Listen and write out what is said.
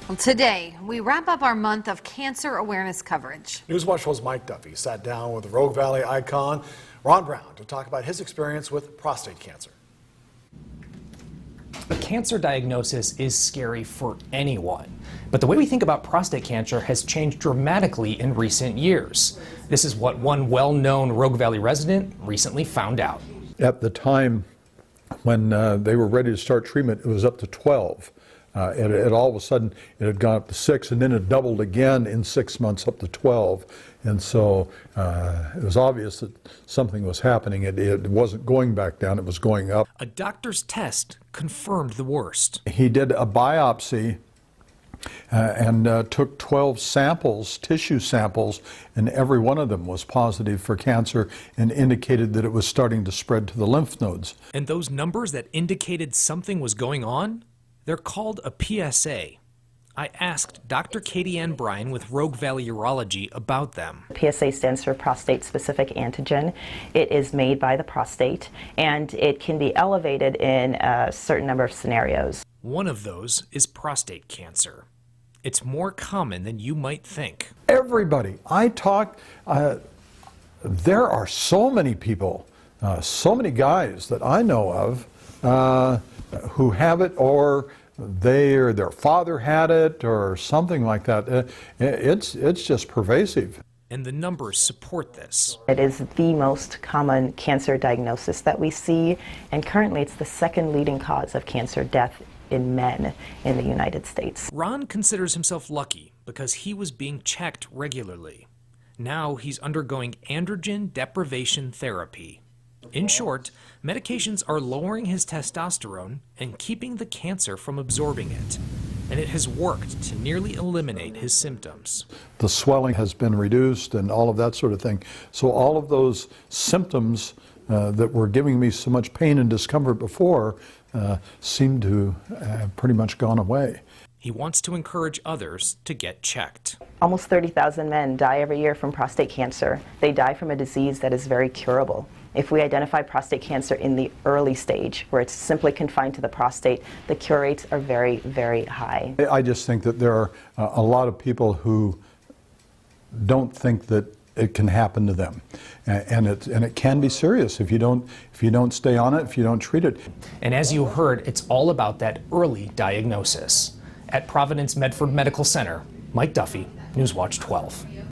Well, today, we wrap up our month of cancer awareness coverage. Newswatch host Mike Duffy sat down with the Rogue Valley icon, Ron Brown, to talk about his experience with prostate cancer. A cancer diagnosis is scary for anyone, but the way we think about prostate cancer has changed dramatically in recent years. This is what one well-known Rogue Valley resident recently found out. At the time when they were ready to start treatment, it was up to 12. And all of a sudden, it had gone up to 6, and then it doubled again in 6 months up to 12. And so it was obvious that something was happening. It wasn't going back down, it was going up. A doctor's test confirmed the worst. He did a biopsy and took 12 samples, tissue samples, and every one of them was positive for cancer and indicated that it was starting to spread to the lymph nodes. And those numbers that indicated something was going on? They're called a PSA. I asked Dr. Katie Ann Bryan with Rogue Valley Urology about them. PSA stands for prostate-specific antigen. It is made by the prostate, and it can be elevated in a certain number of scenarios. One of those is prostate cancer. It's more common than you might think. Everybody, I talk, there are so many people, so many guys that I know of who have it, or they or their father had it, or something like that. It's just pervasive. And the numbers support this. It is the most common cancer diagnosis that we see, and currently it's the second leading cause of cancer death in men in the United States. Ron considers himself lucky because he was being checked regularly. Now he's undergoing androgen deprivation therapy. In short, medications are lowering his testosterone and keeping the cancer from absorbing it. And it has worked to nearly eliminate his symptoms. The swelling has been reduced and all of that sort of thing. So all of those symptoms that were giving me so much pain and discomfort before seem to have pretty much gone away. He wants to encourage others to get checked. Almost 30,000 men die every year from prostate cancer. They die from a disease that is very curable. If we identify prostate cancer in the early stage, where it's simply confined to the prostate, the cure rates are very, very high. I just think that there are a lot of people who don't think that it can happen to them, and it can be serious if you don't stay on it, if you don't treat it. And as you heard, it's all about that early diagnosis. At Providence Medford Medical Center, Mike Duffy, Newswatch 12.